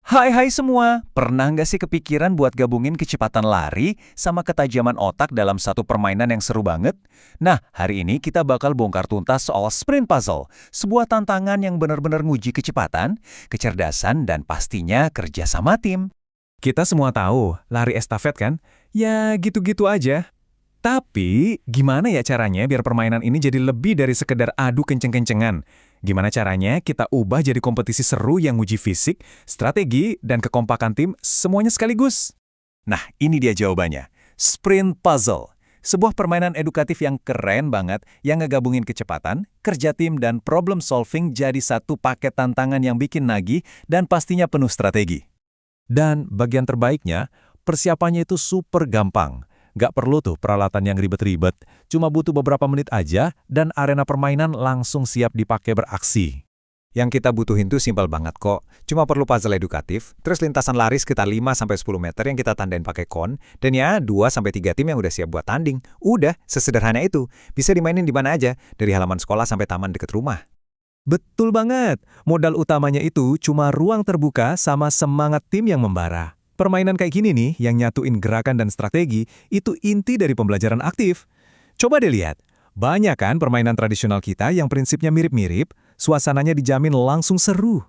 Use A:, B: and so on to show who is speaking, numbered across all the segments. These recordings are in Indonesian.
A: Hai semua, pernah nggak sih kepikiran buat gabungin kecepatan lari sama ketajaman otak dalam satu permainan yang seru banget? Nah, hari ini kita bakal bongkar tuntas soal sprint puzzle, sebuah tantangan yang benar-benar nguji kecepatan, kecerdasan, dan pastinya kerja sama tim.
B: Kita semua tahu, lari estafet kan? Ya gitu-gitu aja. Tapi, gimana ya caranya biar permainan ini jadi lebih dari sekedar adu kenceng-kencengan? Gimana caranya kita ubah jadi kompetisi seru yang nguji fisik, strategi, dan kekompakan tim semuanya sekaligus?
A: Nah, ini dia jawabannya. Sprint puzzle. Sebuah permainan edukatif yang keren banget yang ngegabungin kecepatan, kerja tim, dan problem solving jadi satu paket tantangan yang bikin nagih dan pastinya penuh strategi.
B: Dan bagian terbaiknya, persiapannya itu super gampang. Nggak perlu tuh peralatan yang ribet-ribet, cuma butuh beberapa menit aja dan arena permainan langsung siap dipakai beraksi.
C: Yang kita butuhin tuh simpel banget kok. Cuma perlu puzzle edukatif, terus lintasan lari sekitar 5-10 meter yang kita tandain pakai kon, dan ya 2-3 tim yang udah siap buat tanding. Udah, sesederhana itu. Bisa dimainin di mana aja, dari halaman sekolah sampai taman deket rumah.
B: Betul banget, modal utamanya itu cuma ruang terbuka sama semangat tim yang membara. Permainan kayak gini nih, yang nyatuin gerakan dan strategi, itu inti dari pembelajaran aktif. Coba deh lihat, banyak kan permainan tradisional kita yang prinsipnya mirip-mirip, suasananya dijamin langsung seru.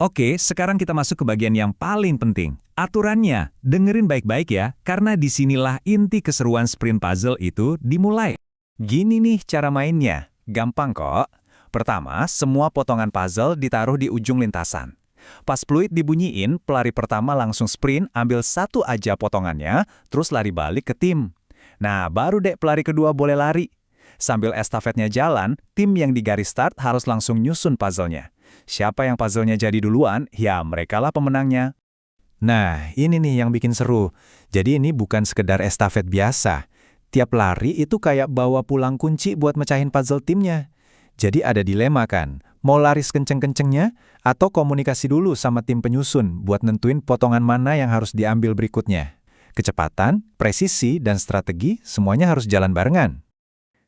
A: Oke, sekarang kita masuk ke bagian yang paling penting. Aturannya, dengerin baik-baik ya, karena disinilah inti keseruan sprint puzzle itu dimulai. Gini nih cara mainnya, gampang kok. Pertama, semua potongan puzzle ditaruh di ujung lintasan. Pas fluid dibunyiin, pelari pertama langsung sprint, ambil satu aja potongannya, terus lari balik ke tim. Nah, baru deh pelari kedua boleh lari. Sambil estafetnya jalan, tim yang di garis start harus langsung nyusun puzzle-nya. Siapa yang puzzle-nya jadi duluan, ya merekalah pemenangnya.
B: Nah, ini nih yang bikin seru. Jadi ini bukan sekedar estafet biasa. Tiap lari itu kayak bawa pulang kunci buat mecahin puzzle timnya. Jadi ada dilema kan, mau lari kenceng-kencengnya atau komunikasi dulu sama tim penyusun buat nentuin potongan mana yang harus diambil berikutnya. Kecepatan, presisi, dan strategi semuanya harus jalan barengan.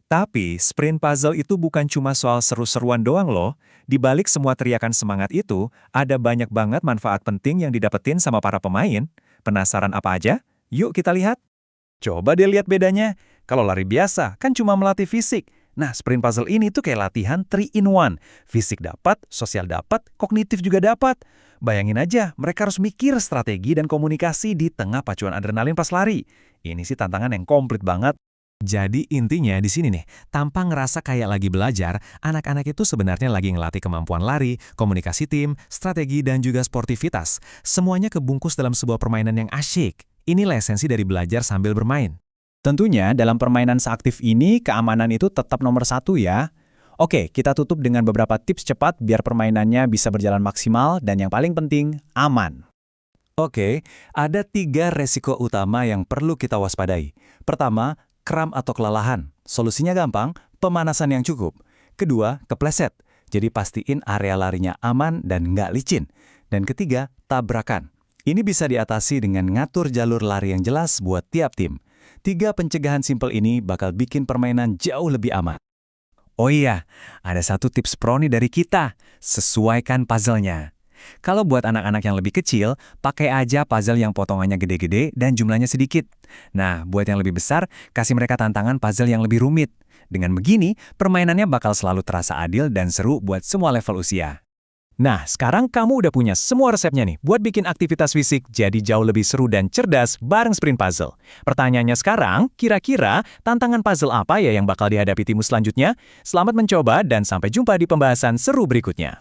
A: Tapi, sprint puzzle itu bukan cuma soal seru-seruan doang loh. Di balik semua teriakan semangat itu, ada banyak banget manfaat penting yang didapetin sama para pemain. Penasaran apa aja? Yuk kita lihat. Coba deh lihat bedanya. Kalau lari biasa, kan cuma melatih fisik. Nah, sprint puzzle ini tuh kayak latihan 3-in-1. Fisik dapat, sosial dapat, kognitif juga dapat. Bayangin aja, mereka harus mikir strategi dan komunikasi di tengah pacuan adrenalin pas lari. Ini sih tantangan yang komplit banget.
B: Jadi intinya di sini nih, tanpa ngerasa kayak lagi belajar, anak-anak itu sebenarnya lagi ngelatih kemampuan lari, komunikasi tim, strategi, dan juga sportivitas. Semuanya kebungkus dalam sebuah permainan yang asyik. Inilah esensi dari belajar sambil bermain.
A: Tentunya dalam permainan seaktif ini, keamanan itu tetap nomor satu ya. Oke, kita tutup dengan beberapa tips cepat biar permainannya bisa berjalan maksimal dan yang paling penting, aman. Oke, ada 3 resiko utama yang perlu kita waspadai. Pertama, kram atau kelelahan. Solusinya gampang, pemanasan yang cukup. Kedua, kepleset. Jadi pastiin area larinya aman dan nggak licin. Dan ketiga, tabrakan. Ini bisa diatasi dengan ngatur jalur lari yang jelas buat tiap tim. 3 pencegahan simpel ini bakal bikin permainan jauh lebih aman. Oh iya, ada satu tips pro nih dari kita. Sesuaikan puzzle-nya. Kalau buat anak-anak yang lebih kecil, pakai aja puzzle yang potongannya gede-gede dan jumlahnya sedikit. Nah, buat yang lebih besar, kasih mereka tantangan puzzle yang lebih rumit. Dengan begini, permainannya bakal selalu terasa adil dan seru buat semua level usia. Nah, sekarang kamu udah punya semua resepnya nih buat bikin aktivitas fisik jadi jauh lebih seru dan cerdas bareng sprint puzzle. Pertanyaannya sekarang, kira-kira tantangan puzzle apa ya yang bakal dihadapi timmu selanjutnya? Selamat mencoba dan sampai jumpa di pembahasan seru berikutnya.